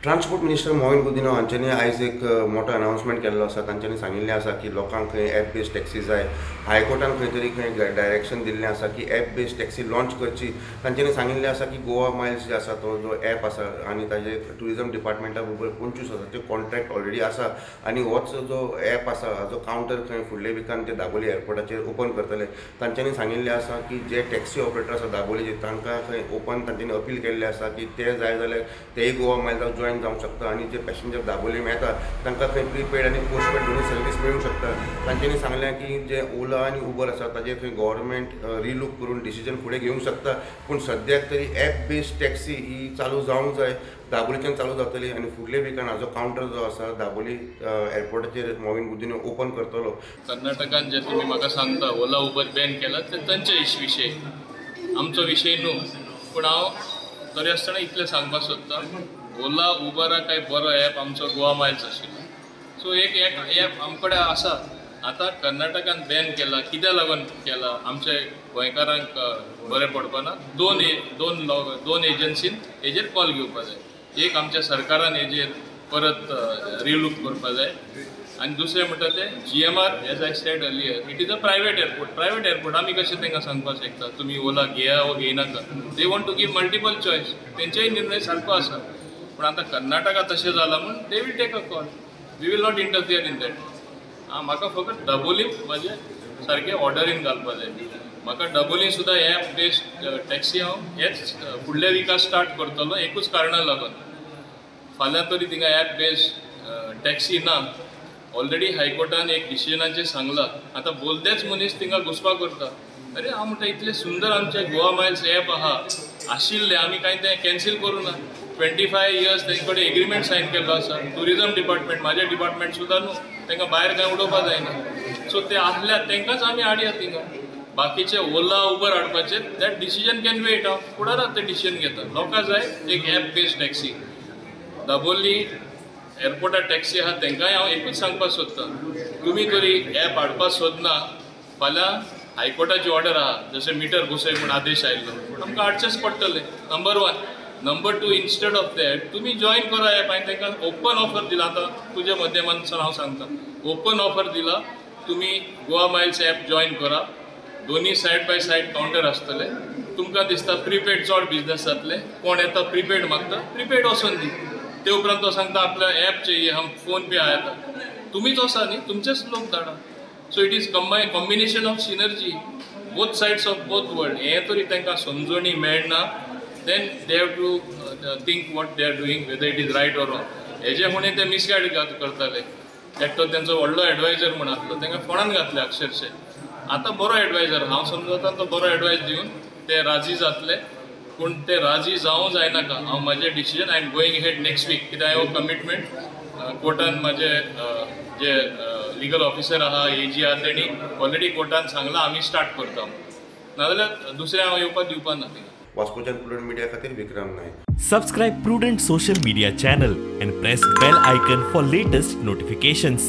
Transport minister Mohin Gudino हांच्यांनी आयज एक मोठो अनाउन्समेंट केल्लो आसा। तांच्यांनी सांगिल्लें आसा की लोकांक खंय ॲप बेस्ड टॅक्सी जाय। हायकोर्टान खंय तरी खंय डायरेक्शन दिल्लें आसा की ॲप बेस्ड टॅक्सी लॉन्च करची। तांच्यांनी सांगिल्लें आसा की गोवा मायल्स जे आसा तो जो ॲप आसा आनी ताजे टुरिजम डिपार्टमेंटा बरोबर 25 वर्सांचे कॉन्ट्रॅक्ट ऑलरेडी आसा आनी होच जो ॲप आसा हाजो कावंटर खंय फुडले विकान ते दाबोली एअरपोर्टाचेर ओपन करतले। तांच्यांनी सांगिल्लें आसा की जे टॅक्सी ऑपरेटर आसा दाबोलीचे तांकां खंय ओपन तांच्यांनी अपील केल्लें आसा की ते जाय जाल्यार तेय गोवा मायल्साक जॉइन जावंक शकता आनी जे पॅसेंजर दाबोली मेळटा तांकां खंय प्रीपेड आनी पोस्टपेड दोनूय सर्वीस मेळूंक शकता। तांच्यांनी सांगलें की जे ओला आनी उबर आसा ताजेर खंय गव्हर्मेंट रिलूक करून डिसिजन फुडें घेवंक शकता, पूण सद्याक तरी ॲप बेस्ड टॅक्सी ही चालू जावंक जाय, दाबोलीच्यान चालू जातली आनी फुडले विकान हाजो कावंटर जो आसा दाबोली एअरपोर्टाचेर मोहीन गुदिनो ओपन करतलो। कर्नाटकान जे तुम्ही म्हाका सांगता ओला उबर बॅन केला ते तांचे विशय, आमचो विशय न्हू। पूण हांव तरी आसतना इतलें सांगपाक सोदतां, ओला उबरा काय बरो ॲप आमचो गोवा मायल्स आशिल्लो। सो एक ॲप आमकडे आसा, आतां कर्नाटकान बॅन केला, कित्या लागून केला आमचे गोंयकारांक बरें पडपा ना। दोन एजन्सीन हेजेर कॉल घेवपा जाय। एक आमच्या सरकारान हेजेर परत रिलूक करपा जाय आनी दुसरें म्हणटा ते GMR, as I said earlier, it is a private airport. आमी कशें तांकां सांगपाक शकता तुमी ओला घेया वा घेयनाका। They want to give multiple choice, तेंचेय निर्णय सारको आसा। पण आता कर्नाटका तशें जाला म्हूण they will take a call, we will not interfere in that. म्हाका फकत दाबोली म्हाजे सारकें ऑर्डरीन घालपा जाय। म्हाका दाबोली सुद्दां ॲप बेस्ड टॅक्सी हांव हेच फुडल्या विकाक स्टार्ट करतलो, एकूच कारणां लागून। फाल्यां तरी थिंगा ॲप बेस्ड टॅक्सी ना। ऑलरेडी हायकोर्टान एक डिसिजनाचेर सांगलां, आतां बोलतेच मनीस थिंगा घुसपा करता। अरे हांव म्हणटा इतलें सुंदर आमचे गोवा मायल्स ॲप आशिल्ले आमी कांय तें कॅन्सील करूं ना। 25 इयर्स तेंचे कडेन एग्रीमेंट सायन केल्लो आसा। टुरिजम डिपार्टमेंट, म्हाजें डिपार्टमेंट सुद्दां न्हू, तांकां भायर कांय उडोवपा जायना। सो ते आसल्या तांकांच आमी हाडया थिंगा। बाकीचे ओला उबर हाडपाचे दॅट डिसिजन कॅन वेट, हांव फुडाराक तें डिसिजन घेता। लोकांक जाय एक ॲप बेस्ड टॅक्सी। दाबोली एअरपोर्टार टॅक्सी आहा तांकांय हांव एकूच सांगपाक सोदतां, तुमी तरी ॲप हाडपाक सोदना, फाल्यां हायकोर्टाची ऑर्डर आहा, जशें मिटर घुसय म्हूण आदेश आयिल्लो, आमकां हाडचेंच पडटलें। Number 1। Number 2, instead of that तुमी जॉइन करा ॲप। हांवें तांकां ओपन ऑफर दिला, आतां तुज्या माध्यमांतल्यान हांव सांगता, ओपन ऑफर दिला, तुमी गोवा मायल्स ॲप जॉइन करा। दोन्ही सायड बाय सायड कावंटर आसतले। तुमकां दिसता प्रीपेड चड बिजनेस जातले, कोण येता प्रीपेड मागता प्रीपेड वचून दी। ते उपरांत तो सांगता आपल्या ॲप चाहिए, हम फोन पे आया, तुम्हीच वचा न्ही, तुमचेच लोक धाडा। So it is combination of synergy, both sides of both world. हें तरी तांकां समजणी मेळना, then they have to think what they are doing, whether it is right or wrong. हेजे म्हणून ते मिसगायड करताले। एकटो तेंचो व्हडलो एडवायजर म्हण आसलो, तांकां फोंडान घातले अक्षरशः। आतां बरो एडवायजर, हांव समजता तो बरो एडवायस दिवन ते राजी जातले, पूण ते राजी जावं जायनाका। हांव म्हाजें decision I am going head next week, कित्याक हांव कमिटमेंट कोर्टान म्हाजे जे लिगल ऑफिसर आहा, AG आहा, तेणी ऑलरेडी कोर्टान सांगलां आमी स्टार्ट करता, नाजाल्यार दुसऱ्या हांव येवपा दिवपा ना थिंगा। वास्कोच्यान प्रुडंट मिडिया खातीर विक्रम नायक। Subscribe Prudent social media channel and press bell icon for latest notifications.